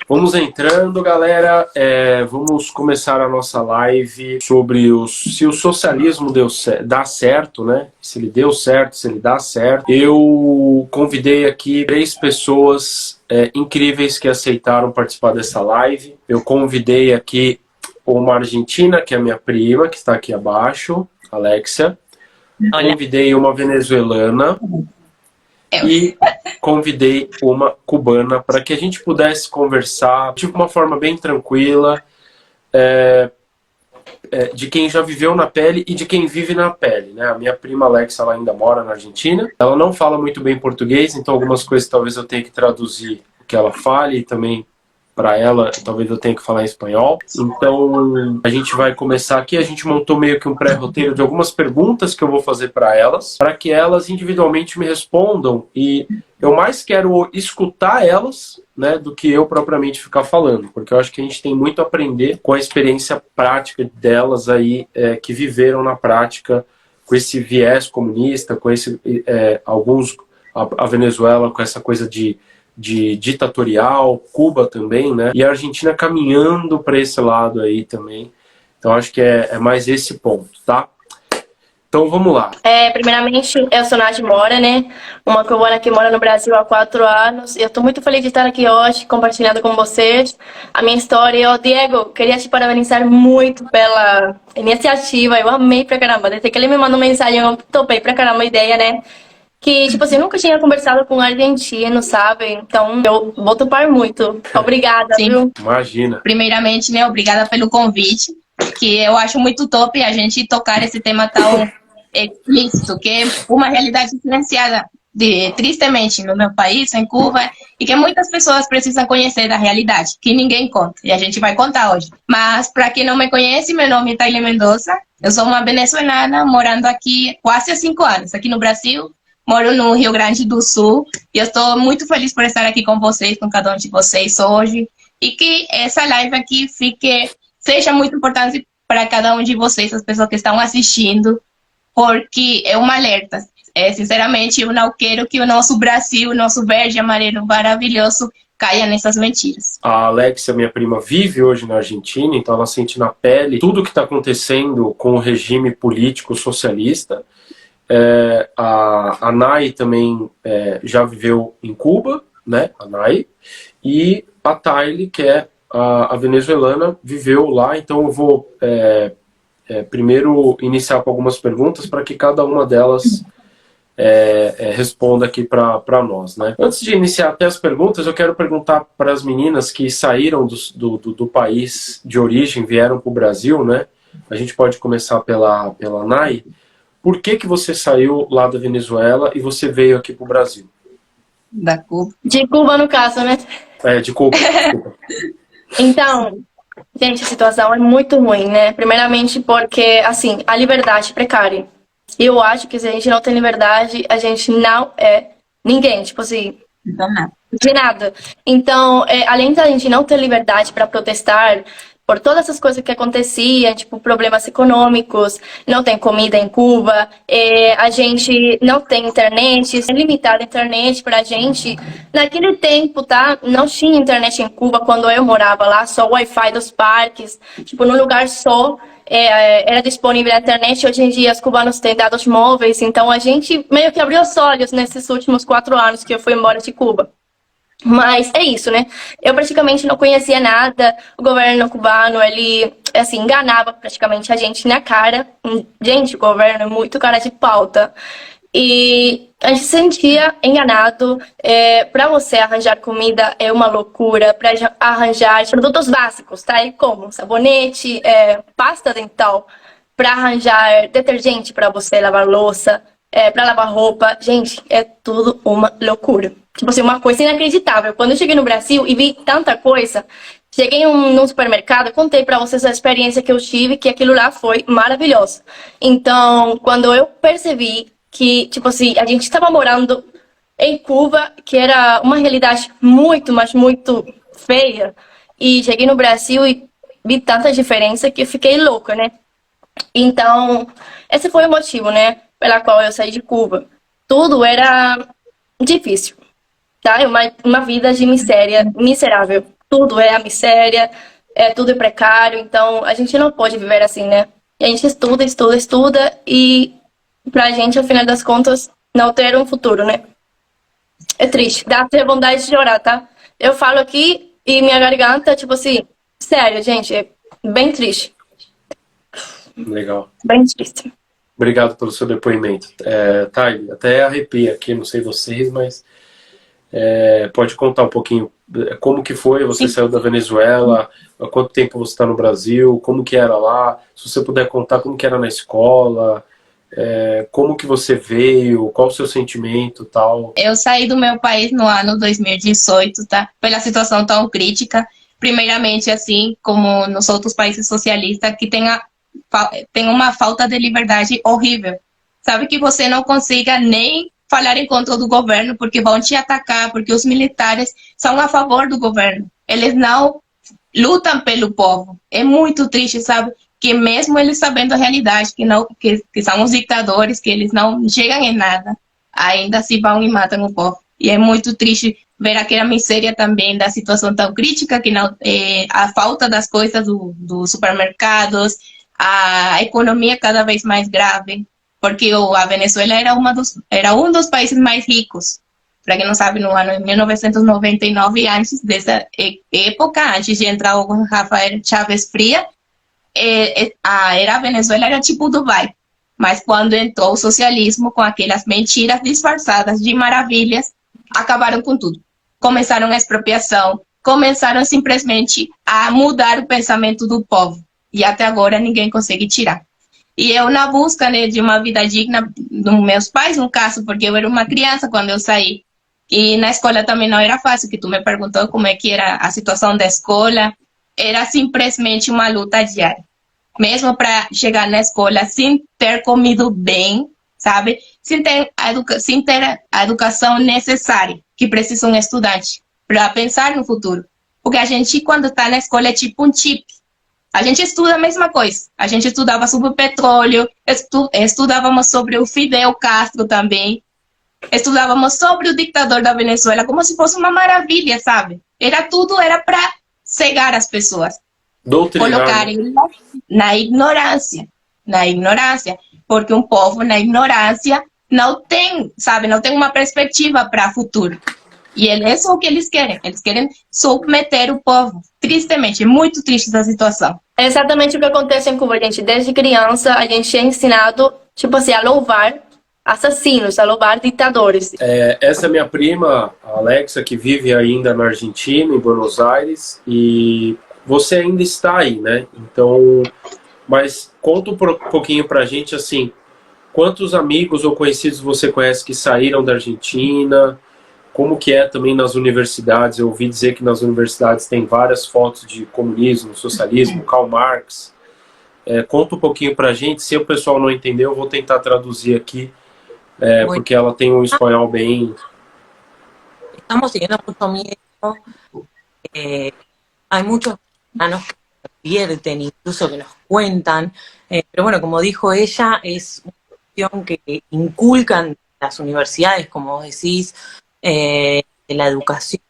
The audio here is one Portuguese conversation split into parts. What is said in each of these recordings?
Vamos entrando, galera. Vamos começar a nossa live sobre se o socialismo dá certo, né? Se ele deu certo, se ele dá certo. Eu convidei aqui 3 pessoas incríveis que aceitaram participar dessa live. Eu convidei aqui uma argentina, que é minha prima, que está aqui abaixo, Alexia. Olha. Convidei uma venezuelana. E convidei uma cubana para que a gente pudesse conversar de uma forma bem tranquila, de quem já viveu na pele e de quem vive na pele, né? A minha prima Alexa, ela ainda mora na Argentina. Ela não fala muito bem português, então algumas coisas talvez eu tenha que traduzir o que ela fale e também para ela, talvez eu tenha que falar em espanhol. Então, a gente vai começar aqui. A gente montou meio que um pré-roteiro de algumas perguntas que eu vou fazer para que elas individualmente me respondam. E eu mais quero escutar elas, né, do que eu propriamente ficar falando, porque eu acho que a gente tem muito a aprender com a experiência prática delas aí, que viveram na prática com esse viés comunista, com esse a Venezuela com essa coisa de ditatorial, Cuba também, né? E a Argentina caminhando para esse lado aí também. Então acho que é mais esse ponto, tá? Então vamos lá. Primeiramente, eu sou Nath Mora, né? Uma cubana que mora no Brasil há 4 anos. Eu estou muito feliz de estar aqui hoje, compartilhando com vocês a minha história. Diego, queria te parabenizar muito pela iniciativa. Eu amei pra caramba. Desde que ele me mandou mensagem, eu topei pra caramba a ideia, né? Que, tipo assim, eu nunca tinha conversado com um argentino, sabe? Então, eu vou topar muito. Obrigada, Sim. viu? Imagina. Primeiramente, né, obrigada pelo convite, que eu acho muito top a gente tocar esse tema tão explícito, que é uma realidade silenciada, tristemente, no meu país, em Cuba, e que muitas pessoas precisam conhecer da realidade, que ninguém conta, e a gente vai contar hoje. Mas, para quem não me conhece, meu nome é Taile Mendoza, eu sou uma venezuelana morando aqui quase há 5 anos, aqui no Brasil. Moro no Rio Grande do Sul e eu estou muito feliz por estar aqui com vocês, com cada um de vocês hoje. E que essa live aqui seja muito importante para cada um de vocês, as pessoas que estão assistindo, porque é um alerta. Sinceramente, eu não quero que o nosso Brasil, o nosso verde e amarelo maravilhoso, caia nessas mentiras. A Alexia, minha prima, vive hoje na Argentina, então ela sente na pele tudo o que está acontecendo com o regime político socialista. A Nay também já viveu em Cuba, né? A Nay. E a Taile, que é a venezuelana, viveu lá. Então eu vou primeiro iniciar com algumas perguntas para que cada uma delas responda aqui para nós, né? Antes de iniciar até as perguntas, eu quero perguntar para as meninas que saíram do país de origem, vieram para o Brasil, né? A gente pode começar pela Nay. Por que você saiu lá da Venezuela e você veio aqui pro Brasil? Da Cuba. De Cuba, no caso, né? De Cuba. Desculpa. Então, gente, a situação é muito ruim, né? Primeiramente porque, assim, a liberdade é precária. E eu acho que se a gente não tem liberdade, a gente não é ninguém, tipo assim, de nada. Então, além da gente não ter liberdade para protestar por todas essas coisas que aconteciam, tipo problemas econômicos, não tem comida em Cuba, a gente não tem internet, é limitada a internet pra gente. Naquele tempo, tá? Não tinha internet em Cuba quando eu morava lá, só o Wi-Fi dos parques, tipo, num lugar só. Era disponível a internet. Hoje em dia os cubanos têm dados móveis, então a gente meio que abriu os olhos nesses últimos 4 anos que eu fui embora de Cuba. Mas é isso, né? Eu praticamente não conhecia nada. O governo cubano, ele, assim, enganava praticamente a gente na cara. Gente, o governo é muito cara de pauta. E a gente se sentia enganado. Para você arranjar comida é uma loucura. Para arranjar produtos básicos, tá? E como sabonete, pasta dental. Para arranjar detergente para você lavar louça, para lavar roupa. Gente, é tudo uma loucura. Tipo assim, uma coisa inacreditável. Quando eu cheguei no Brasil e vi tanta coisa, cheguei num supermercado, contei pra vocês a experiência que eu tive, que aquilo lá foi maravilhoso. Então, quando eu percebi que, tipo assim, a gente estava morando em Cuba, que era uma realidade muito, mas muito feia, e cheguei no Brasil e vi tanta diferença que eu fiquei louca, né? Então, esse foi o motivo, né, pela qual eu saí de Cuba. Tudo era difícil. Tá? Uma vida de miséria, miserável. tudo é a miséria, tudo é precário, então a gente não pode viver assim, né? E a gente estuda, estuda, estuda e pra gente, ao final das contas, não ter um futuro, né? É triste, dá até vontade de chorar, tá? Eu falo aqui e minha garganta, tipo assim, sério, gente, é bem triste, Legal. bem triste. Obrigado pelo seu depoimento. Thay, até arrepia aqui, não sei vocês, mas pode contar um pouquinho como que foi, você saiu da Venezuela, há quanto tempo você está no Brasil, como que era lá, se você puder contar como que era na escola, como que você veio, qual o seu sentimento, tal. Eu saí do meu país no ano 2018, tá? Pela situação tão crítica. Primeiramente, assim, como nos outros países socialistas, que tem uma falta de liberdade horrível. Sabe que você não consiga nem falar em contra do governo, porque vão te atacar, porque os militares são a favor do governo. Eles não lutam pelo povo. É muito triste, sabe? Que mesmo eles sabendo a realidade, que são os ditadores, que eles não chegam em nada, ainda se vão e matam o povo. E é muito triste ver aquela miséria também da situação tão crítica, que não, a falta das coisas dos supermercados, a economia cada vez mais grave, porque a Venezuela era um dos países mais ricos. Para quem não sabe, no ano de 1999, antes dessa época, antes de entrar o Rafael Chávez Fria, a Venezuela era tipo Dubai. Mas quando entrou o socialismo, com aquelas mentiras disfarçadas de maravilhas, acabaram com tudo. Começaram a expropriação, começaram simplesmente a mudar o pensamento do povo. E até agora ninguém consegue tirar. E eu, na busca, né, de uma vida digna dos meus pais, no caso, porque eu era uma criança quando eu saí. E na escola também não era fácil, que tu me perguntou como é que era a situação da escola. Era simplesmente uma luta diária. Mesmo para chegar na escola sem ter comido bem, sabe? Sem ter a educação necessária que precisa um estudante para pensar no futuro. Porque a gente, quando está na escola, é tipo um chip. A gente estuda a mesma coisa. A gente estudava sobre o petróleo, estudávamos sobre o Fidel Castro também, estudávamos sobre o ditador da Venezuela, como se fosse uma maravilha, sabe? Era para cegar as pessoas. Doutrinar, Colocarem na ignorância, porque um povo na ignorância não tem, sabe, não tem uma perspectiva para o futuro. E é isso o que eles querem submeter o povo. Tristemente, é muito triste essa situação. É exatamente o que acontece em Cuba, gente. Desde criança, a gente é ensinado, tipo assim, a louvar assassinos, a louvar ditadores. Essa é minha prima, a Alexa, que vive ainda na Argentina, em Buenos Aires, e você ainda está aí, né? Então, mas conta um pouquinho pra gente, assim, quantos amigos ou conhecidos você conhece que saíram da Argentina? Como que é também nas universidades? Eu ouvi dizer que nas universidades tem várias fotos de comunismo, socialismo, Karl Marx. Conta um pouquinho pra gente. Se o pessoal não entendeu, eu vou tentar traduzir aqui, porque ela tem um espanhol bem... Estamos teniendo mucho miedo. Hay muchos mexicanos que se advierten, incluso que nos cuentan. Pero bueno, como dijo ella, es una cuestión que inculcan las universidades, como vos decís, de la educación.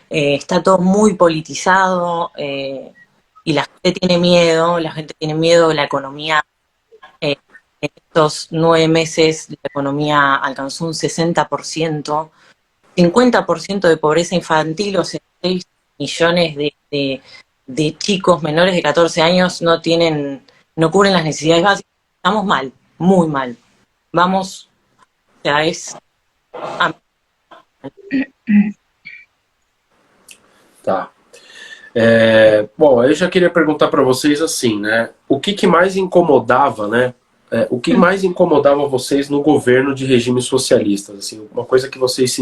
Está todo muy politizado y la gente tiene miedo de la economía. En estos 9 meses la economía alcanzó un 60%, 50% de pobreza infantil, o sea, 6 millones de chicos menores de 14 años no cubren las necesidades básicas. Estamos mal, muy mal. Vamos, o sea, Tá. Bom, eu já queria perguntar para vocês assim, né? O que mais incomodava, né? O que mais incomodava vocês no governo de regimes socialistas? Assim, uma coisa que vocês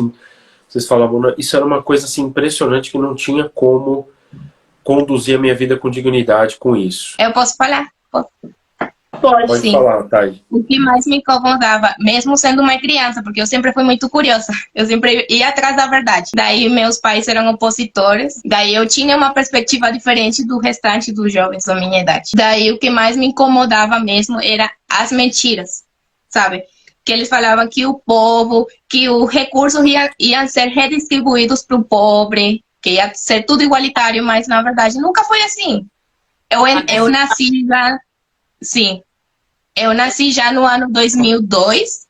falavam, né? Isso era uma coisa assim, impressionante, que não tinha como conduzir a minha vida com dignidade com isso. Eu posso falar? Pode sim. falar, Thay. O que mais me incomodava, mesmo sendo uma criança, porque eu sempre fui muito curiosa, eu sempre ia atrás da verdade. Daí meus pais eram opositores, daí eu tinha uma perspectiva diferente do restante dos jovens da minha idade. Daí o que mais me incomodava mesmo era as mentiras, sabe? Que eles falavam que o povo, que os recursos iam ser redistribuídos para o pobre, que ia ser tudo igualitário, mas na verdade nunca foi assim. Eu nasci já, sim, eu nasci já no ano 2002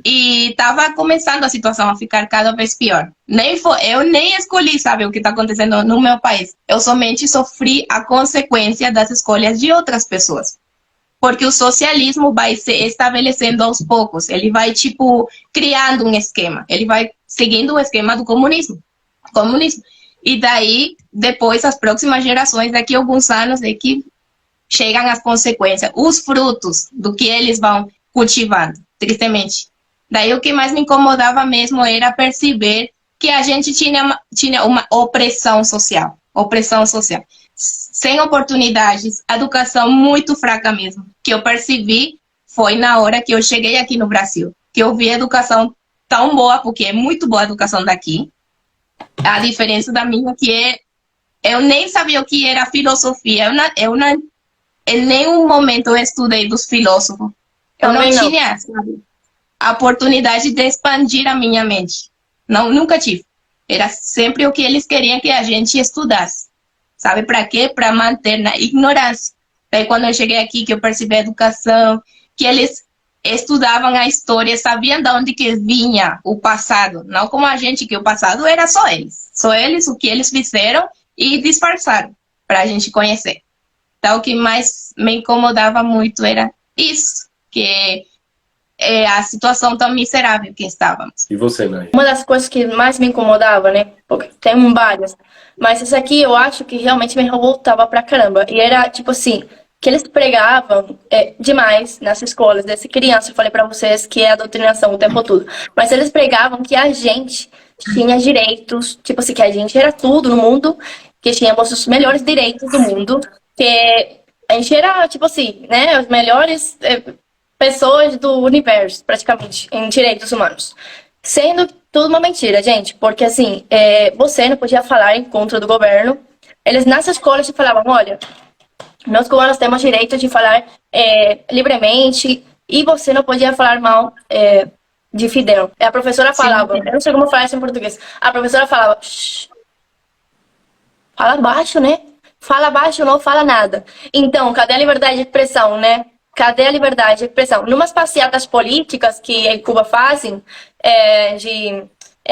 e estava começando a situação a ficar cada vez pior. Eu nem escolhi, sabe, o que está acontecendo no meu país. Eu somente sofri a consequência das escolhas de outras pessoas. Porque o socialismo vai se estabelecendo aos poucos. Ele vai, tipo, criando um esquema. Ele vai seguindo o esquema do comunismo. E daí, depois, as próximas gerações, daqui a alguns anos, é que chegam as consequências, os frutos do que eles vão cultivando, tristemente. Daí, o que mais me incomodava mesmo era perceber que a gente tinha uma opressão social. Opressão social. Sem oportunidades, educação muito fraca mesmo. Que eu percebi foi na hora que eu cheguei aqui no Brasil. Que eu vi a educação tão boa, porque é muito boa a educação daqui. A diferença da minha que eu nem sabia o que era filosofia. Em nenhum momento eu estudei dos filósofos. Eu não tinha, sabe, a oportunidade de expandir a minha mente. Não, nunca tive. Era sempre o que eles queriam que a gente estudasse. Sabe para quê? Para manter na ignorância. Daí quando eu cheguei aqui, que eu percebi a educação, que eles estudavam a história, sabiam de onde que vinha o passado. Não como a gente, que o passado era só eles. Só eles, o que eles fizeram e disfarçaram para a gente conhecer. Então o que mais me incomodava muito era isso, que é a situação tão miserável que estávamos. E você, Nay? Uma das coisas que mais me incomodava, né? Porque tem várias. Mas essa aqui eu acho que realmente me revoltava pra caramba. E era tipo assim, que eles pregavam demais nas escolas. Desde criança eu falei pra vocês que é a doutrinação o tempo todo. Mas eles pregavam que a gente tinha direitos, tipo assim, que a gente era tudo no mundo, que tínhamos os melhores direitos do mundo, que a gente era, tipo assim, né, os melhores pessoas do universo, praticamente, em direitos humanos. Sendo tudo uma mentira, gente, porque assim, você não podia falar em contra do governo. Eles nas escolas te falavam, olha, nós cubanos temos direito de falar livremente e você não podia falar mal de Fidel. A professora falava, eu não sei como falar isso em português, a professora falava, shh, fala baixo, né? Fala baixo, não fala nada. Então, cadê a liberdade de expressão, né? Cadê a liberdade de expressão? Numas passeatas políticas que em Cuba fazem, de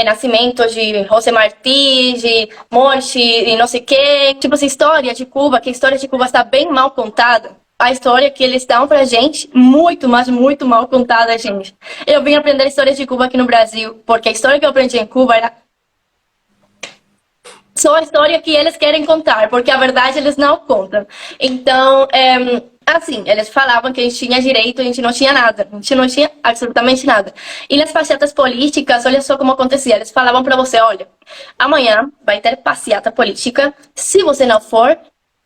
nascimento de José Martí, de morte e não sei o quê, tipo essa história de Cuba, que a história de Cuba está bem mal contada. A história que eles dão pra gente, muito, mas muito mal contada, gente. Eu vim aprender histórias de Cuba aqui no Brasil, porque a história que eu aprendi em Cuba era só a história que eles querem contar, porque a verdade eles não contam. Então, assim, eles falavam que a gente tinha direito, a gente não tinha nada. A gente não tinha absolutamente nada. E nas passeatas políticas, olha só como acontecia. Eles falavam pra você, olha, amanhã vai ter passeata política. Se você não for,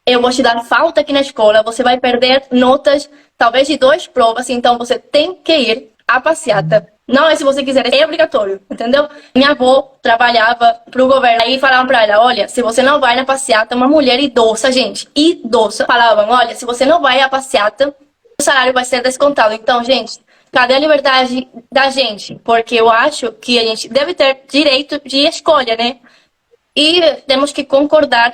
eu vou te dar falta aqui na escola. Você vai perder notas, talvez de 2 provas. Então, você tem que ir à passeata. Não é se você quiser, é obrigatório, entendeu? Minha avó trabalhava pro governo. Aí falavam pra ela, olha, se você não vai na passeata, uma mulher idosa, gente, idosa, falavam, olha, se você não vai à passeata, o salário vai ser descontado. Então, gente, cadê a liberdade da gente? Porque eu acho que a gente deve ter direito de escolha, né? E temos que concordar,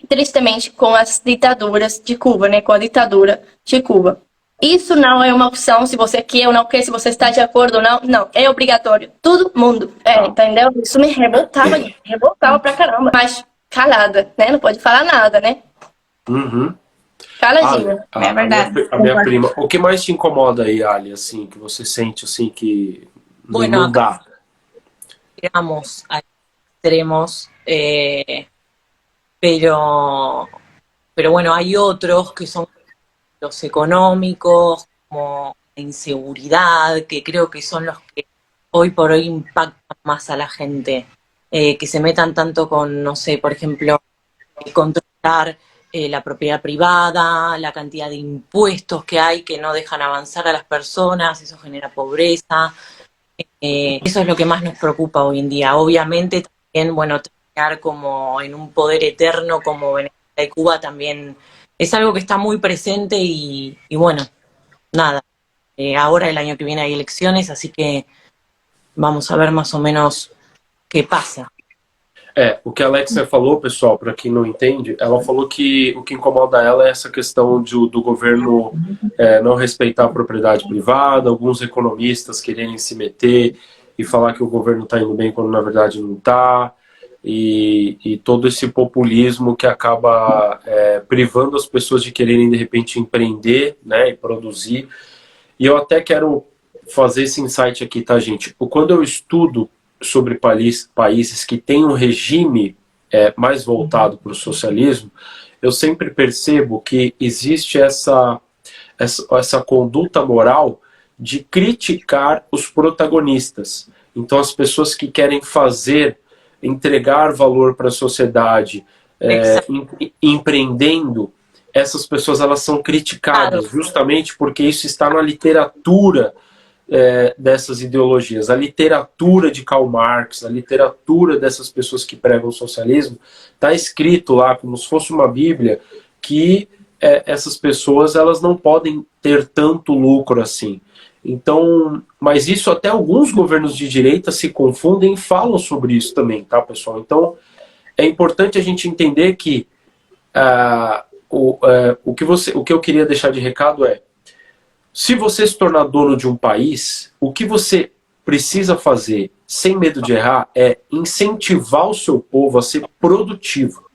tristemente, com as ditaduras de Cuba, né? Com a ditadura de Cuba. Isso não é uma opção, se você quer ou não quer, se você está de acordo ou não. Não, é obrigatório. Todo mundo. Entendeu? Isso me revoltava pra caramba. Mas calada, né? Não pode falar nada, né? Uhum. Caladinha. É verdade. A minha prima. O que mais te incomoda aí, Ali, assim, que você sente, assim, que não dá? Llegamos a extremos, pero bueno, hay otros que son los económicos, como la inseguridad, que creo que son los que hoy por hoy impactan más a la gente, que se metan tanto con, no sé, por ejemplo, controlar la propiedad privada, la cantidad de impuestos que hay que no dejan avanzar a las personas, eso genera pobreza. Eso es lo que más nos preocupa hoy en día. Obviamente también, bueno, terminar como en un poder eterno como Venezuela y Cuba también es algo que está muy presente y bueno, nada. Ahora el año que viene hay elecciones, así que vamos a ver más o menos qué pasa. O que a Alexia falou, pessoal, para quem não entende, ela falou que o que incomoda ela é essa questão do governo não respeitar a propriedade privada, alguns economistas quererem se meter e falar que o governo está indo bem quando na verdade não está, e todo esse populismo que acaba privando as pessoas de quererem de repente empreender, né, e produzir. E eu até quero fazer esse insight aqui, tá, gente? Quando eu estudo sobre países que têm um regime mais voltado para o socialismo, eu sempre percebo que existe essa conduta moral de criticar os protagonistas. Então, as pessoas que querem entregar valor para a sociedade, empreendendo, essas pessoas elas são criticadas justamente porque isso está na literatura dessas ideologias. A literatura de Karl Marx, a literatura dessas pessoas que pregam o socialismo, está escrito lá, como se fosse uma bíblia, que essas pessoas elas não podem ter tanto lucro assim. Então, mas isso até alguns governos de direita se confundem e falam sobre isso também, tá, pessoal? Então, é importante a gente entender que o que eu queria deixar de recado se você se tornar dono de um país, o que você precisa fazer, sem medo de errar, é incentivar o seu povo a ser produtivo,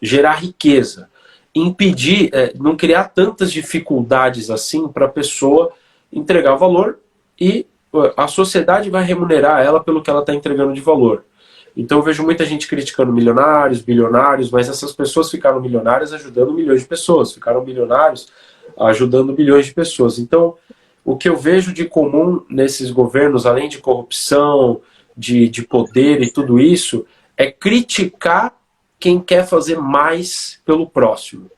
gerar riqueza, impedir, não criar tantas dificuldades assim para a pessoa entregar valor e a sociedade vai remunerar ela pelo que ela está entregando de valor. Então eu vejo muita gente criticando milionários, bilionários, mas essas pessoas ficaram milionárias ajudando milhões de pessoas, ficaram bilionários ajudando bilhões de pessoas. Então, o que eu vejo de comum nesses governos, além de corrupção, de poder e tudo isso, é criticar quem quer fazer mais pelo próximo.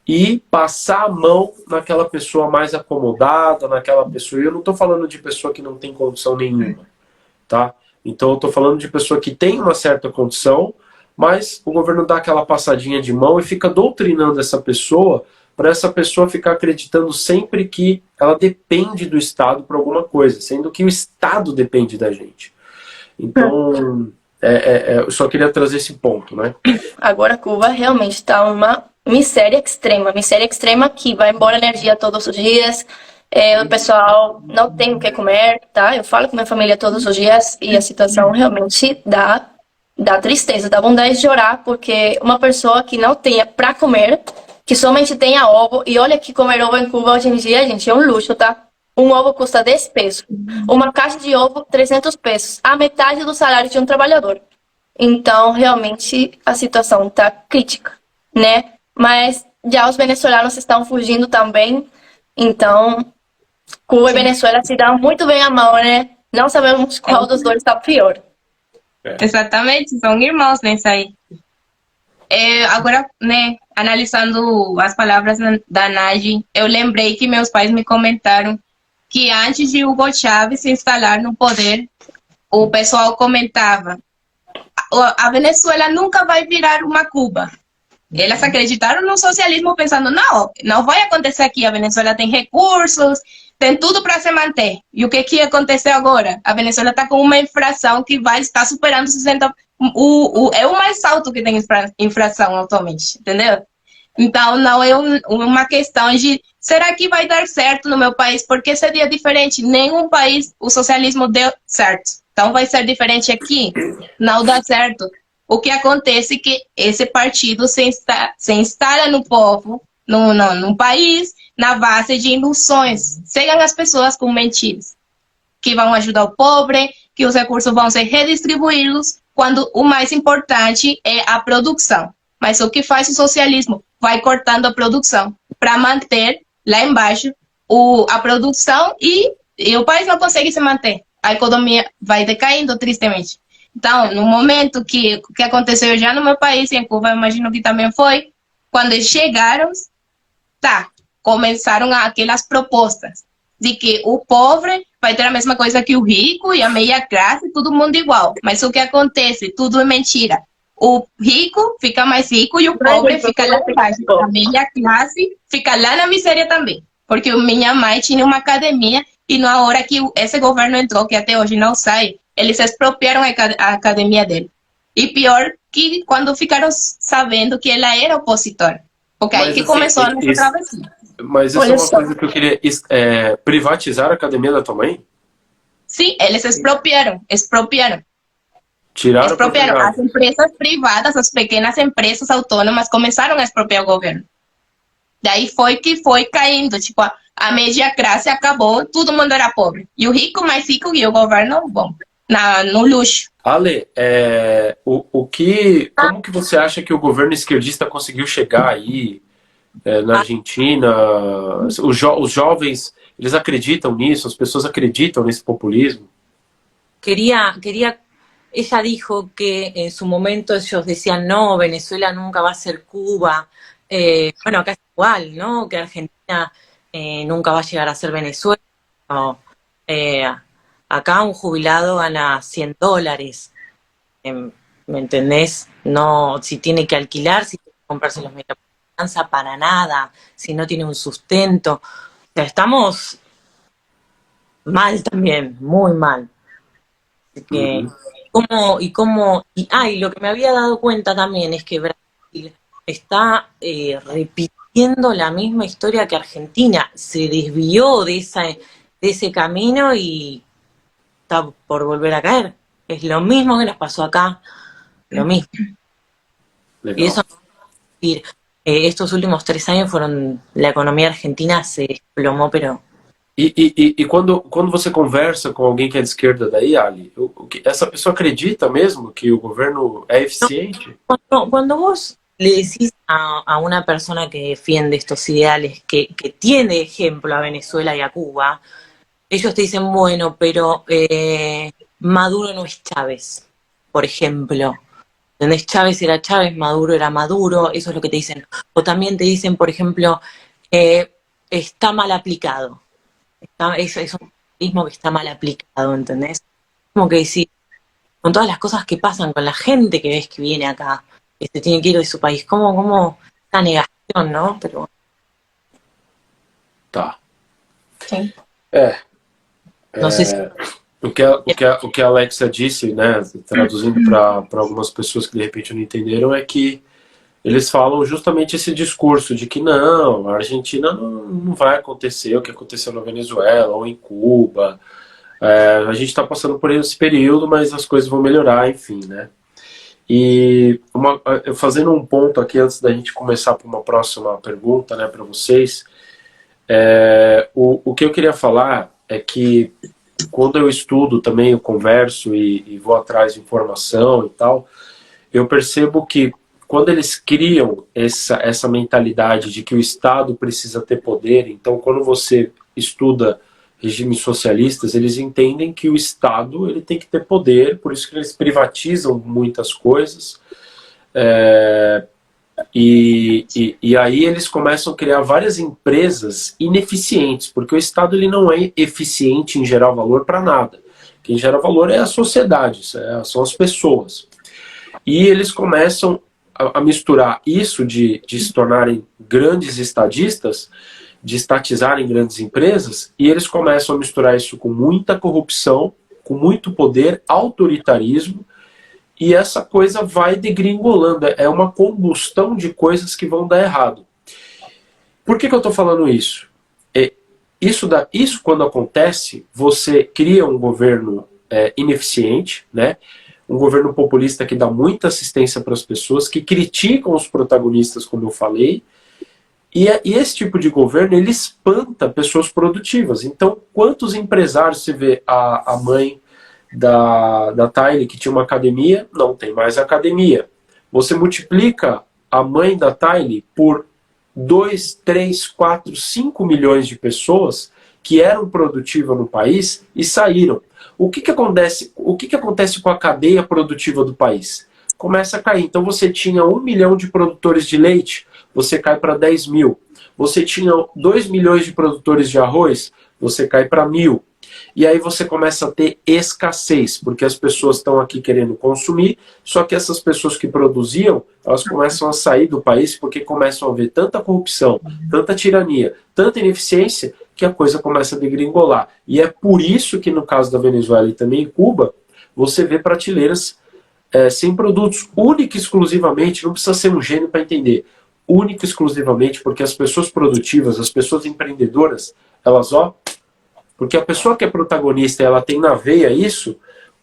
E passar a mão naquela pessoa mais acomodada, naquela pessoa... E eu não estou falando de pessoa que não tem condição nenhuma, tá? Então eu estou falando de pessoa que tem uma certa condição, mas o governo dá aquela passadinha de mão e fica doutrinando essa pessoa para essa pessoa ficar acreditando sempre que ela depende do Estado para alguma coisa, sendo que o Estado depende da gente. Então, eu só queria trazer esse ponto, né? Agora Cuba realmente está uma miséria extrema que vai embora energia todos os dias, o pessoal não tem o que comer, tá? Eu falo com minha família todos os dias e a situação realmente dá tristeza, dá vontade de chorar, porque uma pessoa que não tenha para comer, que somente tenha ovo, e olha que comer ovo em Cuba hoje em dia, gente, é um luxo, tá? Um ovo custa 10 pesos, uma caixa de ovo 300 pesos, a metade do salário de um trabalhador. Então, realmente, a situação tá crítica, né? Mas já os venezuelanos estão fugindo também, então Cuba e Venezuela se dão muito bem a mão, né? Não sabemos qual dos dois está pior. Exatamente, são irmãos nessa aí. Agora, né, analisando as palavras da Naji, eu lembrei que meus pais me comentaram que antes de Hugo Chávez se instalar no poder, o pessoal comentava: a Venezuela nunca vai virar uma Cuba. Eles acreditaram no socialismo pensando, não vai acontecer aqui, a Venezuela tem recursos, tem tudo para se manter. E o que aconteceu agora? A Venezuela está com uma inflação que vai estar superando 60%. É o mais alto que tem inflação atualmente, entendeu? Então, não é uma questão de, será que vai dar certo no meu país? Porque seria diferente. Nenhum país o socialismo deu certo. Então, vai ser diferente aqui? Não dá certo. O que acontece é que esse partido se instala no povo, no país, na base de ilusões. Cegam as pessoas com mentiras. Que vão ajudar o pobre, que os recursos vão ser redistribuídos, quando o mais importante é a produção. Mas o que faz o socialismo? Vai cortando a produção para manter lá embaixo a produção e o país não consegue se manter. A economia vai decaindo tristemente. Então, no momento que aconteceu já no meu país, e em Cuba, eu imagino que também foi, quando eles chegaram, começaram aquelas propostas de que o pobre vai ter a mesma coisa que o rico e a meia classe, todo mundo igual. Mas o que acontece? Tudo é mentira. O rico fica mais rico e o pobre fica lá embaixo. A meia classe fica lá na miséria também. Porque minha mãe tinha uma academia e na hora que esse governo entrou, que até hoje não sai, eles expropriaram a academia dele. E pior, que quando ficaram sabendo que ela era opositora. Porque aí Mas, que assim, começou a nossa travessia. mas isso é Olha uma só. coisa que eu queria... privatizar a academia da tua mãe? Sim, eles expropriaram. Tiraram para o Expropriaram. As privado. empresas privadas, as pequenas empresas autônomas começaram a expropriar o governo. Daí foi que foi caindo, tipo, a média classe acabou, todo mundo era pobre. E o rico mais rico e o governo, bom, no luxo. Ale, como que você acha que o governo esquerdista conseguiu chegar aí na Argentina? Os jovens, eles acreditam nisso? As pessoas acreditam nesse populismo? Ella dijo que en su momento ellos decían, no, Venezuela nunca va a ser Cuba. Bueno, acá es igual, ¿no? Que Argentina nunca va a llegar a ser Venezuela. No, acá un jubilado gana $100. ¿Me entendés? No, si tiene que alquilar, si tiene que comprarse los medicamentos, no alcanza para nada, si no tiene un sustento. O sea, estamos mal también, muy mal. Así que, Uhum. y lo que me había dado cuenta también es que Brasil está repitiendo la misma historia que Argentina. Se desvió de ese camino y está por volver a caer. Es lo mismo que nos pasó acá, lo mismo. Y Legal. eso no quiere decir, estos últimos 3 años la economía argentina se desplomó, pero... E quando você conversa com alguém que é de esquerda daí, Ali, essa pessoa acredita mesmo que o governo é eficiente? Cuando vos le decís a una persona que defiende estos ideales, que tiene ejemplo a Venezuela y a Cuba, ellos te dicen, bueno, pero Maduro no es Chávez, por ejemplo. ¿Entendés? Chávez era Chávez, Maduro era Maduro, eso es lo que te dicen. O también te dicen, por ejemplo, está mal aplicado. Es un populismo que está mal aplicado, ¿entendés? Como que decir, con todas las cosas que pasan, con la gente que ves que viene acá, que se tiene que ir de su país, como esta negación, ¿no? Pero Tá. Sim. no sé si... O que a Alexa disse, né, traduzindo para algumas pessoas que de repente não entenderam, é que eles falam justamente esse discurso de que não, a Argentina não vai acontecer o que aconteceu na Venezuela ou em Cuba. A gente está passando por esse período, mas as coisas vão melhorar, enfim, né? E fazendo um ponto aqui antes da gente começar para uma próxima pergunta, né, para vocês, o que eu queria falar é que quando eu estudo também, eu converso e vou atrás de informação e tal, eu percebo que quando eles criam essa mentalidade de que o Estado precisa ter poder, então quando você estuda regimes socialistas, eles entendem que o Estado ele tem que ter poder, por isso que eles privatizam muitas coisas, e aí eles começam a criar várias empresas ineficientes, porque o Estado ele não é eficiente em gerar valor para nada. Quem gera valor é a sociedade, são as pessoas. E eles começam a misturar isso de se tornarem grandes estadistas, de estatizarem grandes empresas, e eles começam a misturar isso com muita corrupção, com muito poder, autoritarismo, e essa coisa vai degringolando. É uma combustão de coisas que vão dar errado. Por que eu estou falando isso? Isso quando acontece, você cria um governo ineficiente, né? Um governo populista que dá muita assistência para as pessoas, que criticam os protagonistas, como eu falei, e esse tipo de governo, ele espanta pessoas produtivas. Então, quantos empresários você vê a mãe da Thaily, que tinha uma academia, não tem mais academia. Você multiplica a mãe da Thaily por 2, 3, 4, 5 milhões de pessoas que eram produtivas no país e saíram. O que acontece com a cadeia produtiva do país? Começa a cair. Então você tinha 1 milhão de produtores de leite, você cai para 10 mil. Você tinha 2 milhões de produtores de arroz, você cai para 1.000. E aí você começa a ter escassez, porque as pessoas estão aqui querendo consumir, só que essas pessoas que produziam, elas começam a sair do país porque começam a ver tanta corrupção, tanta tirania, tanta ineficiência, que a coisa começa a degringolar. E é por isso que no caso da Venezuela e também em Cuba, você vê prateleiras sem produtos, única e exclusivamente, não precisa ser um gênio para entender, única e exclusivamente porque as pessoas produtivas, as pessoas empreendedoras, elas, porque a pessoa que é protagonista, ela tem na veia isso,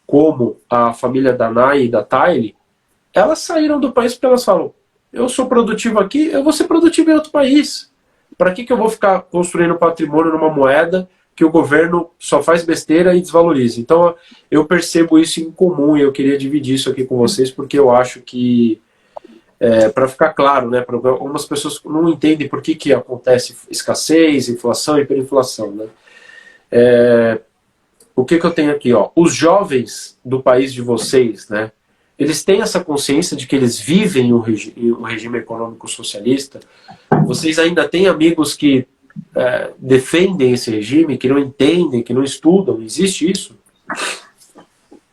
como a família da Nay e da Tylee, elas saíram do país porque elas falam, eu sou produtivo aqui, eu vou ser produtivo em outro país. Para que eu vou ficar construindo patrimônio numa moeda que o governo só faz besteira e desvaloriza? Então, eu percebo isso em comum e eu queria dividir isso aqui com vocês, porque eu acho que, para ficar claro, né, algumas pessoas não entendem por que acontece escassez, inflação e hiperinflação. Né? O que eu tenho aqui? Os jovens do país de vocês, né, eles têm essa consciência de que eles vivem um regime econômico socialista. Vocês ainda têm amigos que defendem esse regime, que não entendem, que não estudam? Existe isso?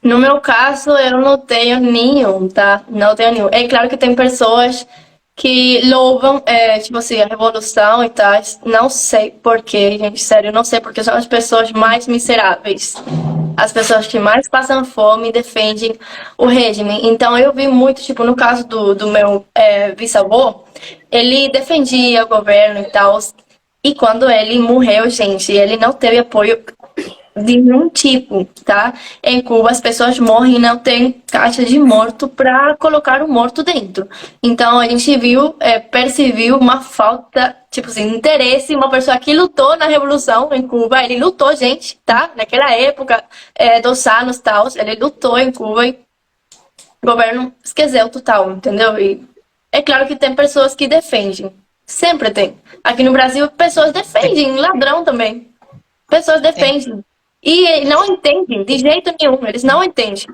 No meu caso, eu não tenho nenhum, tá? Não tenho nenhum. É claro que tem pessoas que louvam, tipo assim, a revolução e tal. Não sei porquê, gente, sério, não sei porque são as pessoas mais miseráveis. As pessoas que mais passam fome defendem o regime. Então, eu vi muito, tipo, no caso do meu bisavô, ele defendia o governo e tal. E quando ele morreu, gente, ele não teve apoio de nenhum tipo, tá? Em Cuba, as pessoas morrem e não tem caixa de morto para colocar o morto dentro. Então, a gente percebeu uma falta, tipo assim, interesse. Uma pessoa que lutou na Revolução em Cuba, ele lutou, gente, tá? Naquela época, 2 anos e tal, ele lutou em Cuba e o governo esqueceu total, entendeu? E é claro que tem pessoas que defendem. Sempre tem. Aqui no Brasil, pessoas defendem, ladrão também. Pessoas defendem. E não entendem, de jeito nenhum, eles não entendem.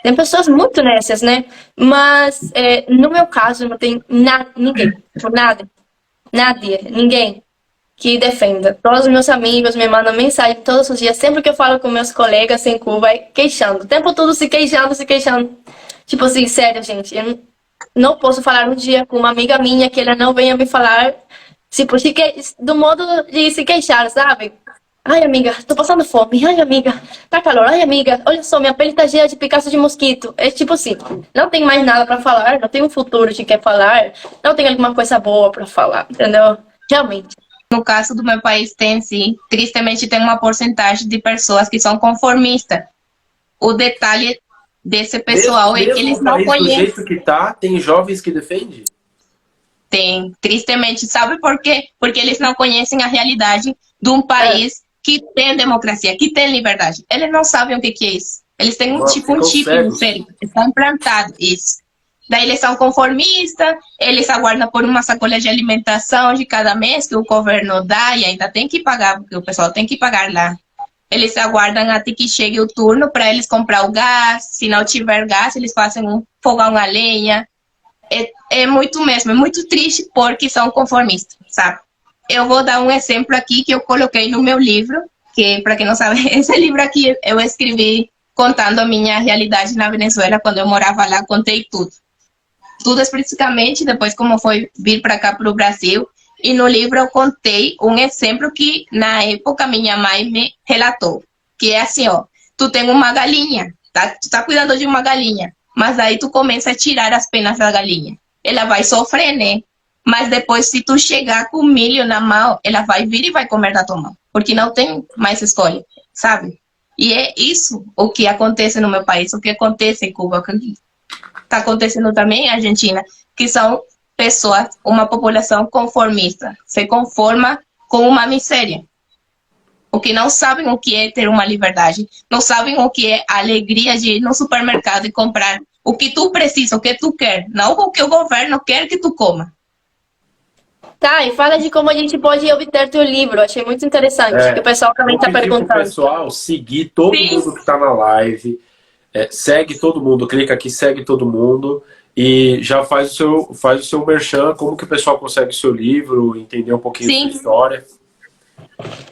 Tem pessoas muito nessas, né? Mas, no meu caso, não tem ninguém, por nada, ninguém que defenda. Todos os meus amigos me mandam mensagem todos os dias, sempre que eu falo com meus colegas em Cuba, queixando. O tempo todo se queixando, se queixando. Tipo assim, sério, gente, eu não posso falar um dia com uma amiga minha que ela não venha me falar, tipo, do modo de se queixar, sabe? Ai, amiga, tô passando fome. Ai, amiga, tá calor. Ai, amiga, olha só, minha pele tá cheia de picaço de mosquito. É tipo assim, não tem mais nada pra falar, não tem um futuro de quer falar, não tem alguma coisa boa pra falar, entendeu? Realmente. No caso do meu país tem sim, tristemente tem uma porcentagem de pessoas que são conformistas. O detalhe desse pessoal é que eles não conhecem. Do jeito que tá, tem jovens que defendem? Tem, tristemente. Sabe por quê? Porque eles não conhecem a realidade de um país que tem democracia, que tem liberdade. Eles não sabem o que é isso. Eles têm um chip no cérebro. Está implantado isso. Daí eles são conformistas, eles aguardam por uma sacola de alimentação de cada mês que o governo dá e ainda tem que pagar, porque o pessoal tem que pagar lá. Eles aguardam até que chegue o turno para eles comprar o gás. Se não tiver gás, eles fazem um fogão a lenha. É muito mesmo, é muito triste porque são conformistas, sabe? Eu vou dar um exemplo aqui que eu coloquei no meu livro, que, para quem não sabe, esse livro aqui eu escrevi contando a minha realidade na Venezuela, quando eu morava lá, contei tudo. Tudo especificamente, depois como foi vir para cá, para o Brasil. E no livro eu contei um exemplo que, na época, minha mãe me relatou. Que é assim, tu tem uma galinha, tá? Tu tá cuidando de uma galinha, mas aí tu começa a tirar as penas da galinha. Ela vai sofrer, né? Mas depois, se tu chegar com milho na mão, ela vai vir e vai comer da tua mão. Porque não tem mais escolha, sabe? E é isso o que acontece no meu país, o que acontece em Cuba, o que está acontecendo também em Argentina, que são pessoas, uma população conformista, se conforma com uma miséria. O que não sabem o que é ter uma liberdade, não sabem o que é a alegria de ir no supermercado e comprar o que tu precisa, o que tu quer, não o que o governo quer que tu coma. Tá, e fala de como a gente pode obter teu livro. Achei muito interessante, que o pessoal também está perguntando. Pro pessoal seguir todo mundo que está na live, segue todo mundo, clica aqui, segue todo mundo e já faz o seu merchan, como que o pessoal consegue o seu livro, entender um pouquinho da história.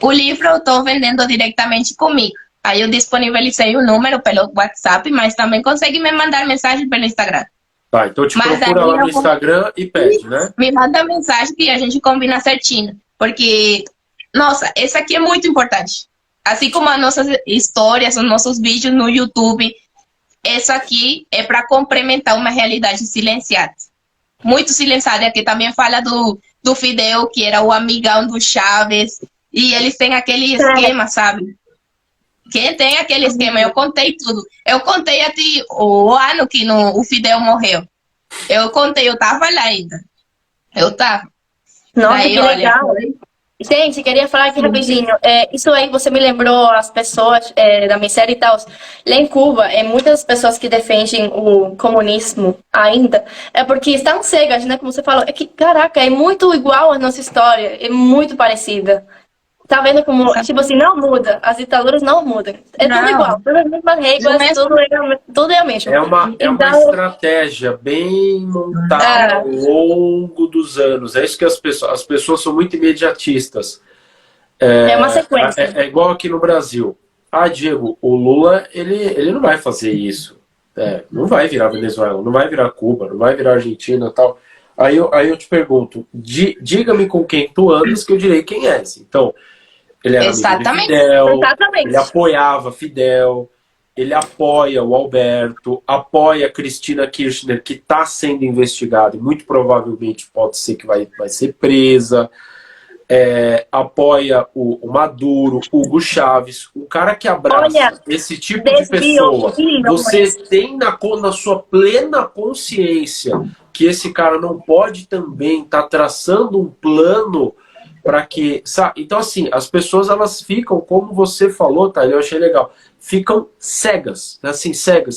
O livro eu estou vendendo diretamente comigo. Aí eu disponibilizei o número pelo WhatsApp, mas também consegue me mandar mensagem pelo Instagram. Tá, então te procura lá no Instagram e pede, né? Me manda mensagem que a gente combina certinho. Porque, nossa, esse aqui é muito importante. Assim como as nossas histórias, os nossos vídeos no YouTube, isso aqui é para complementar uma realidade silenciada. Muito silenciada. Aqui também fala do Fidel, que era o amigão do Chaves. E eles têm aquele esquema, sabe? Quem tem aquele esquema? Eu contei tudo. Eu contei até o ano que o Fidel morreu. Eu contei, eu tava lá ainda. Eu tava. Nossa, Daí, que olha, legal. Gente, queria falar aqui rapidinho. Isso aí você me lembrou as pessoas da miséria e tal. Lá em Cuba, muitas pessoas que defendem o comunismo ainda é porque estão cegas, né? Como você falou. É que, caraca, é muito igual a nossa história. É muito parecida. Tá vendo como, tipo assim, não muda. As ditaduras não mudam. É tudo igual. não. Todas as mesmas regras, tudo é o mesmo. É uma Então, estratégia bem montada ao longo dos anos. É isso que as pessoas são muito imediatistas. é uma sequência. É igual aqui no Brasil. Ah, Diego, o Lula, ele não vai fazer isso. Não vai virar Venezuela, não vai virar Cuba, não vai virar Argentina e tal. Aí eu te pergunto, diga-me com quem tu andas que eu direi quem és. Então, ele era amigo de Exatamente. Fidel, Exatamente. ele apoiava Fidel, ele apoia o Alberto, apoia a Cristina Kirchner, que está sendo investigada e muito provavelmente pode ser que vai ser presa. Apoia o Maduro, Hugo Chávez, o cara que abraça esse tipo de pessoa. Você tem na sua plena consciência que esse cara não pode também estar traçando um plano para que... Sabe? Então, assim, as pessoas elas ficam, como você falou, tá? Eu achei legal, ficam cegas, assim, cega,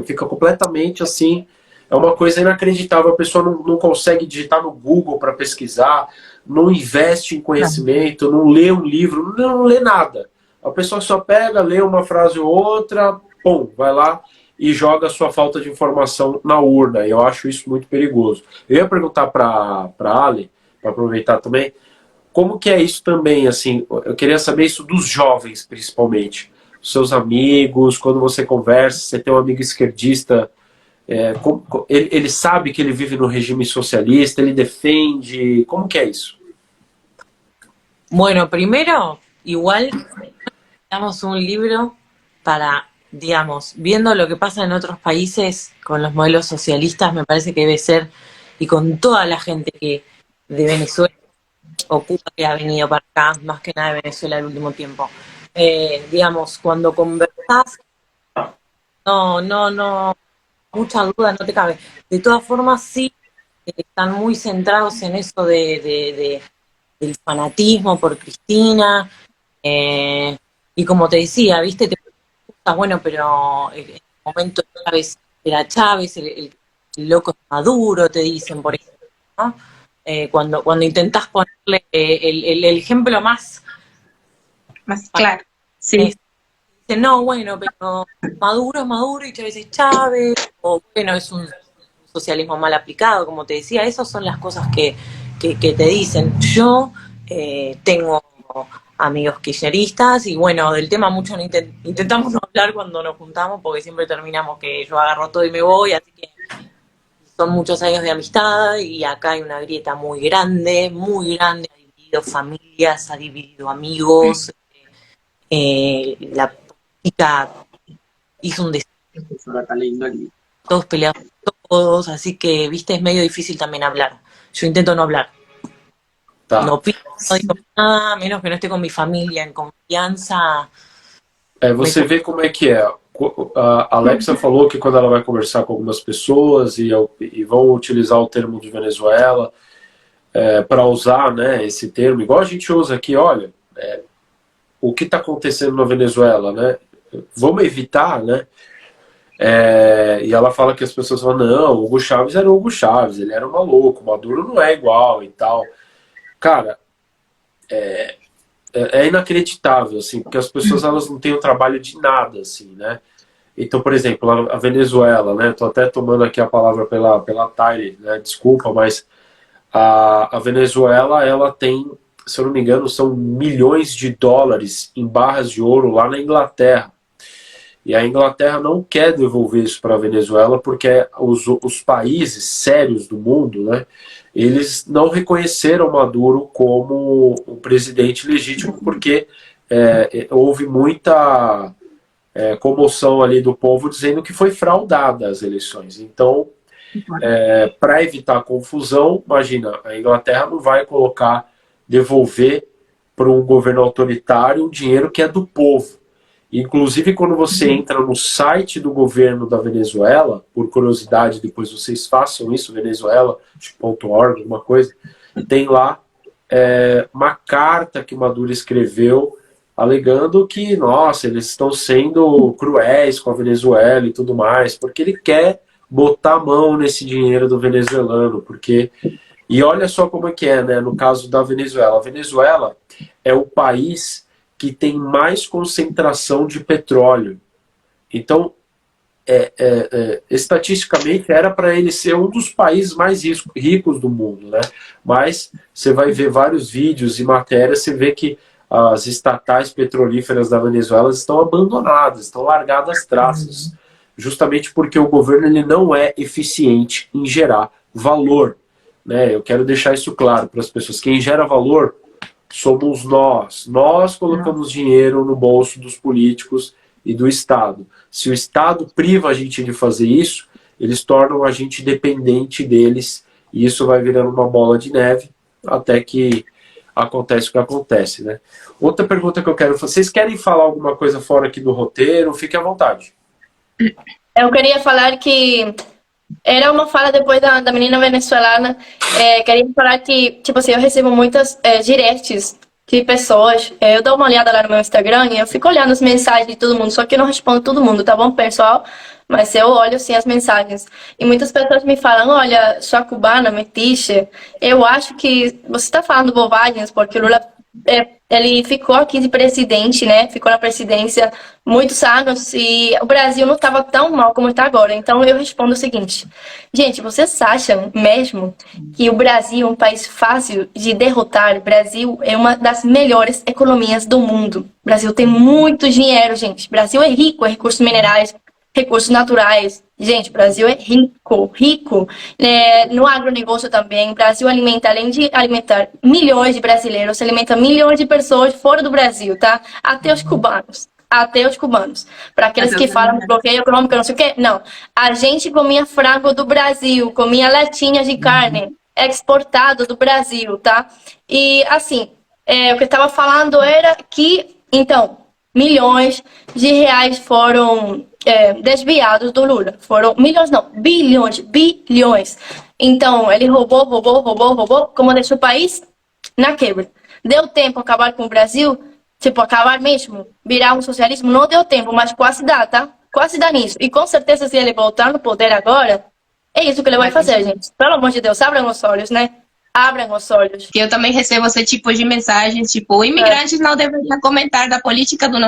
fica completamente assim... É uma coisa inacreditável, a pessoa não consegue digitar no Google para pesquisar, não investe em conhecimento, não lê um livro, não lê nada. A pessoa só pega, lê uma frase ou outra, pum, vai lá e joga a sua falta de informação na urna. E eu acho isso muito perigoso. Eu ia perguntar para a Ali, para aproveitar também, como que é isso também, assim, eu queria saber isso dos jovens, principalmente. Seus amigos, quando você conversa, você tem um amigo esquerdista... ele sabe que ele vive no regime socialista, ele defende... Como que é isso? Bueno, primero, igual damos un libro para, digamos, viendo lo que pasa en otros países con los modelos socialistas, me parece que debe ser, y con toda la gente que de Venezuela o Cuba que ha venido para acá, más que nada de Venezuela el último tiempo. Digamos, cuando conversás, no, mucha duda no te cabe. De todas formas, sí, están muy centrados en eso del fanatismo por Cristina. Y como te decía, viste, te preguntas, bueno, pero en el momento de Chávez era Chávez, el loco es Maduro, te dicen, por ejemplo, ¿no? Cuando intentás ponerle el ejemplo más claro. Sí. Dicen, no, bueno, pero Maduro es Maduro y Chávez es Chávez, o bueno, es un socialismo mal aplicado, como te decía, esas son las cosas que te dicen. Yo tengo amigos kirchneristas y bueno, del tema mucho no intentamos no hablar cuando nos juntamos porque siempre terminamos que yo agarro todo y me voy, así que son muchos años de amistad y acá hay una grieta muy grande, ha dividido familias, ha dividido amigos, la política hizo un desastre, todos peleados todos, así que, viste, es medio difícil también hablar. Yo intento no hablar. Tá. No opino, no digo nada, menos que no esté con mi familia en confianza. Você vê como é que é. A Alexa falou que quando ela vai conversar com algumas pessoas e vão utilizar o termo de Venezuela para usar, né, esse termo, igual a gente usa aqui, olha, o que está acontecendo na Venezuela, né? Vamos evitar, né? E ela fala que as pessoas falam, não, o Hugo Chávez era o Hugo Chávez, ele era um maluco, o Maduro não é igual e tal. Cara, é inacreditável, assim, porque as pessoas elas não têm o trabalho de nada, assim, né? Então, por exemplo, a Venezuela, né? Tô até tomando aqui a palavra pela Tyler, né? Desculpa, mas a Venezuela, ela tem, se eu não me engano, são milhões de dólares em barras de ouro lá na Inglaterra. E a Inglaterra não quer devolver isso para a Venezuela porque os países sérios do mundo, né, eles não reconheceram Maduro como um presidente legítimo porque houve muita comoção ali do povo dizendo que foi fraudada as eleições. Então, para evitar confusão, imagina, a Inglaterra não vai devolver para um governo autoritário um dinheiro que é do povo. Inclusive, quando você entra no site do governo da Venezuela, por curiosidade, depois vocês façam isso, venezuela.org, alguma coisa, tem lá uma carta que Maduro escreveu alegando que, nossa, eles estão sendo cruéis com a Venezuela e tudo mais, porque ele quer botar a mão nesse dinheiro do venezuelano, porque... E olha só como é que é, né, no caso da Venezuela. A Venezuela é o país que tem mais concentração de petróleo. Então, estatisticamente, era para ele ser um dos países mais ricos do mundo, né? Mas você vai ver vários vídeos e matérias, você vê que as estatais petrolíferas da Venezuela estão abandonadas, estão largadas traças, justamente porque o governo ele não é eficiente em gerar valor, né? Eu quero deixar isso claro para as pessoas. Quem gera valor somos nós. Nós colocamos dinheiro no bolso dos políticos e do Estado. Se o Estado priva a gente de fazer isso, eles tornam a gente dependente deles, e isso vai virando uma bola de neve até que acontece o que acontece, né? Outra pergunta que eu quero fazer, vocês querem falar alguma coisa fora aqui do roteiro? Fique à vontade. Eu queria falar que era uma fala depois da menina venezuelana. Queria falar que, tipo assim, eu recebo muitas directs de pessoas. Eu dou uma olhada lá no meu Instagram e eu fico olhando as mensagens de todo mundo, só que eu não respondo todo mundo, tá bom, pessoal? Mas eu olho, sim, as mensagens. E muitas pessoas me falam, olha, sua cubana, metiche, eu acho que você está falando bobagens, porque o Lula, ele ficou aqui de presidente, né? Ficou na presidência muitos anos e o Brasil não estava tão mal como está agora. Então eu respondo o seguinte, gente, vocês acham mesmo que o Brasil é um país fácil de derrotar? O Brasil é uma das melhores economias do mundo. O Brasil tem muito dinheiro, gente. O Brasil é rico em recursos minerais, recursos naturais. Gente, o Brasil é rico, rico. No agronegócio também. O Brasil alimenta, além de alimentar milhões de brasileiros, alimenta milhões de pessoas fora do Brasil, tá? Até os cubanos. Até os cubanos. Para aqueles que falam bloqueio econômico, não sei o quê. Não. A gente comia frango do Brasil, comia latinhas de carne exportado do Brasil, tá? E, assim, o que eu estava falando era que, então, milhões de reais foram desviados do Lula. Foram milhões, não, bilhões, bilhões. Então, ele roubou, como deixou o país na quebra. Deu tempo acabar com o Brasil? Tipo, acabar mesmo? Virar um socialismo? Não deu tempo, mas quase dá, tá? Quase dá nisso. E com certeza, se ele voltar no poder agora, é isso que ele vai fazer, gente. Pelo amor de Deus, abram os olhos, né? Abram os olhos. Que eu também recebo esse tipo de mensagens, tipo, imigrantes não deveriam comentar da política do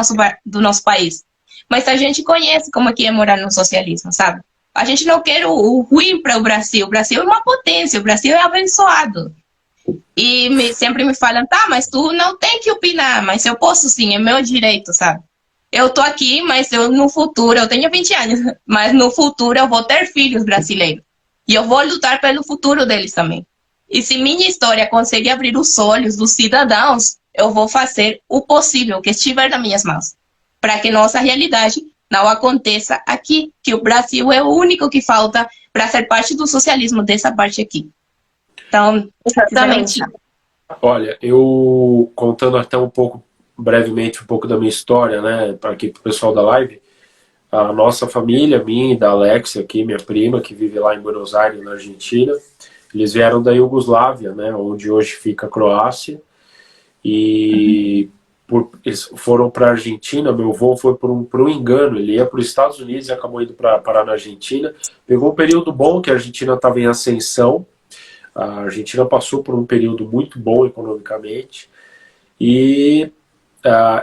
nosso país. Mas a gente conhece como é que é morar no socialismo, sabe? A gente não quer o ruim para o Brasil. O Brasil é uma potência, o Brasil é abençoado. E sempre me falam, tá, mas tu não tem que opinar, mas eu posso sim, é meu direito, sabe? Eu tô aqui, mas no futuro, eu tenho 20 anos, mas no futuro eu vou ter filhos brasileiros. E eu vou lutar pelo futuro deles também. E se minha história conseguir abrir os olhos dos cidadãos, eu vou fazer o possível, o que estiver nas minhas mãos, para que nossa realidade não aconteça aqui, que o Brasil é o único que falta para ser parte do socialismo dessa parte aqui. Então, exatamente. Olha, eu contando até brevemente um pouco da minha história, né, para aqui pro pessoal da live, a nossa família, minha e da Alexia aqui, minha prima, que vive lá em Buenos Aires, na Argentina, eles vieram da Iugoslávia, né, onde hoje fica a Croácia, e eles foram para a Argentina. Meu avô foi por um engano, ele ia para os Estados Unidos e acabou indo parar na Argentina. Pegou um período bom, que a Argentina estava em ascensão, a Argentina passou por um período muito bom economicamente, e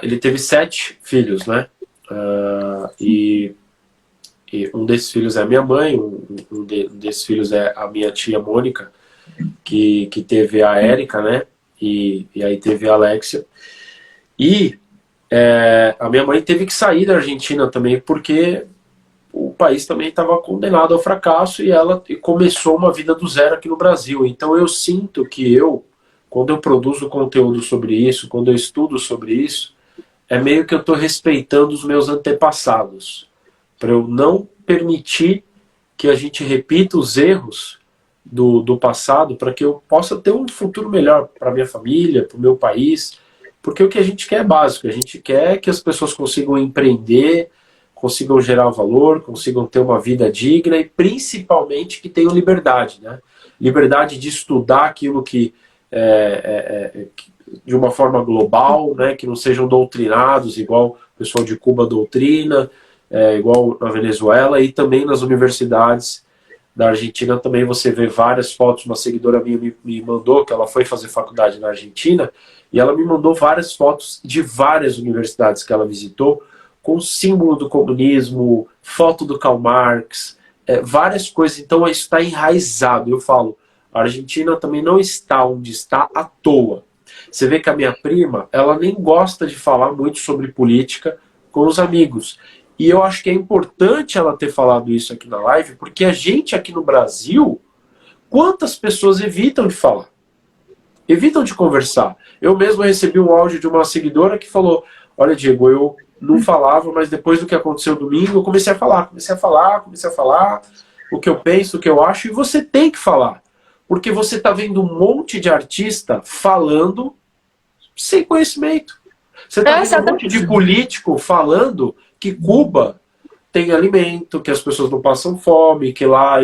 ele teve 7 filhos, né, e um desses filhos é a minha mãe, um desses filhos é a minha tia Mônica, que teve a Érica, né, e aí teve a Alexia. E a minha mãe teve que sair da Argentina também, porque o país também estava condenado ao fracasso, e ela começou uma vida do zero aqui no Brasil. Então eu sinto que quando eu produzo conteúdo sobre isso, quando eu estudo sobre isso, é meio que eu estou respeitando os meus antepassados, para eu não permitir que a gente repita os erros do passado, para que eu possa ter um futuro melhor para minha família, para o meu país, porque o que a gente quer é básico, a gente quer que as pessoas consigam empreender, consigam gerar valor, consigam ter uma vida digna e principalmente que tenham liberdade, né? Liberdade de estudar aquilo que de uma forma global, né? Que não sejam doutrinados igual o pessoal de Cuba doutrina, igual na Venezuela, e também nas universidades da Argentina também você vê várias fotos. Uma seguidora minha me mandou, que ela foi fazer faculdade na Argentina, e ela me mandou várias fotos de várias universidades que ela visitou, com símbolo do comunismo, foto do Karl Marx, várias coisas. Então isso está enraizado. Eu falo, a Argentina também não está onde está à toa. Você vê que a minha prima, ela nem gosta de falar muito sobre política com os amigos. E eu acho que é importante ela ter falado isso aqui na live, porque a gente aqui no Brasil, quantas pessoas evitam de falar? Evitam de conversar. Eu mesmo recebi um áudio de uma seguidora que falou, olha, Diego, eu não falava, mas depois do que aconteceu domingo, eu comecei a falar o que eu penso, o que eu acho, e você tem que falar. Porque você está vendo um monte de artista falando sem conhecimento. Você está vendo um monte de político falando que Cuba tem alimento, que as pessoas não passam fome, que lá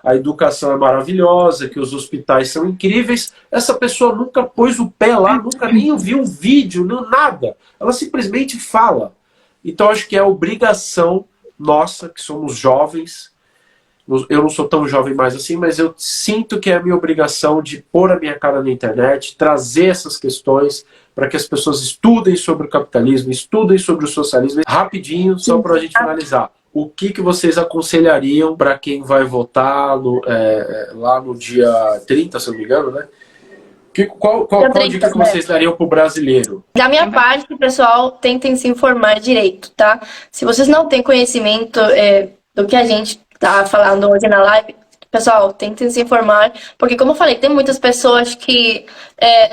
a educação é maravilhosa, que os hospitais são incríveis. Essa pessoa nunca pôs o pé lá, nunca nem viu um vídeo, nada. Ela simplesmente fala. Então acho que é obrigação nossa, que somos jovens. Eu não sou tão jovem mais assim, mas eu sinto que é a minha obrigação de pôr a minha cara na internet, trazer essas questões para que as pessoas estudem sobre o capitalismo, estudem sobre o socialismo. Rapidinho, só para a gente finalizar. O que vocês aconselhariam para quem vai votar lá no dia 30, se eu não me engano, né? Qual dica que vocês dariam para o brasileiro? Da minha parte, pessoal, tentem se informar direito, tá? Se vocês não têm conhecimento do que a gente tá falando hoje na live, pessoal, tentem se informar, porque como eu falei, tem muitas pessoas que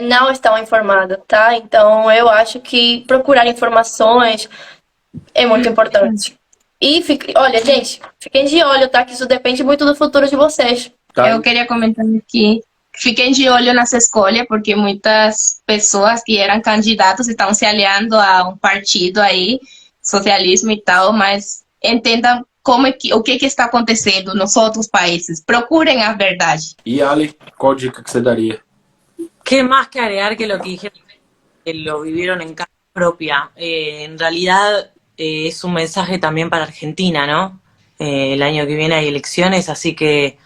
não estão informadas, tá? Então eu acho que procurar informações é muito importante. E olha, gente, fiquem de olho, tá? Que isso depende muito do futuro de vocês. Tá. Eu queria comentar aqui, fiquem de olho nas escolhas, porque muitas pessoas que eram candidatos estão se aliando a um partido aí, socialismo e tal, mas entendam o que está acontecendo nos outros países. Procurem a verdade. E Ali, qual dica que você daría? ¿Qué más que agregar que lo que dijeron, que lo vivieron en casa propia? En realidad es un mensaje también para Argentina, ¿no? El año que viene hay elecciones, así que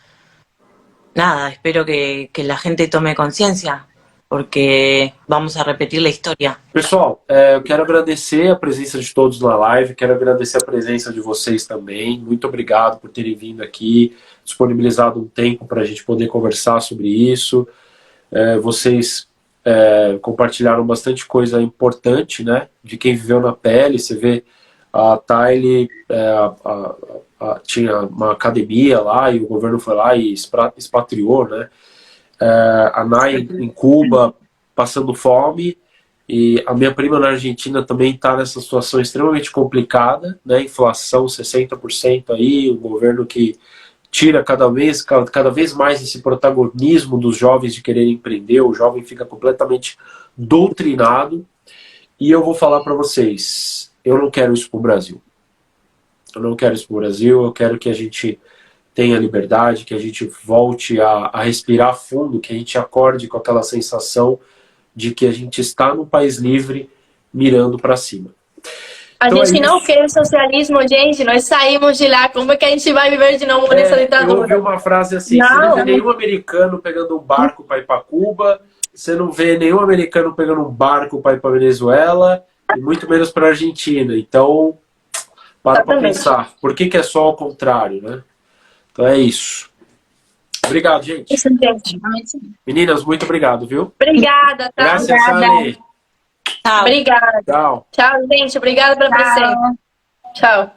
nada, espero que la gente tome conciencia, porque vamos a repetir la história. Pessoal, eu quero agradecer a presença de todos na live, quero agradecer a presença de vocês também. Muito obrigado por terem vindo aqui, disponibilizado um tempo para a gente poder conversar sobre isso. Vocês compartilharam bastante coisa importante, né? De quem viveu na pele. Você vê a Thaile tinha uma academia lá e o governo foi lá e expatriou, né? A Nay em Cuba passando fome, e a minha prima na Argentina também está nessa situação extremamente complicada, né? Inflação 60% aí, um governo que tira cada vez mais esse protagonismo dos jovens de querer empreender. O jovem fica completamente doutrinado. E eu vou falar para vocês, eu não quero isso para o Brasil. Eu não quero isso para o Brasil, eu quero que a gente tenha liberdade, que a gente volte a respirar fundo, que a gente acorde com aquela sensação de que a gente está num país livre, mirando para cima. A gente não quer socialismo, gente. Nós saímos de lá. Como é que a gente vai viver de novo nessa ditadura? Eu ouvi uma frase assim, você não vê nenhum americano pegando um barco para ir para Cuba, você não vê nenhum americano pegando um barco para ir para Venezuela, e muito menos para Argentina. Então, para pensar. Por que é só ao contrário, né? Então é isso. Obrigado, gente. Isso, gente. Meninas, muito obrigado, viu? Obrigada, tá? Graças a Obrigada. Tchau. Tchau, gente. Obrigada pela presença. Tchau.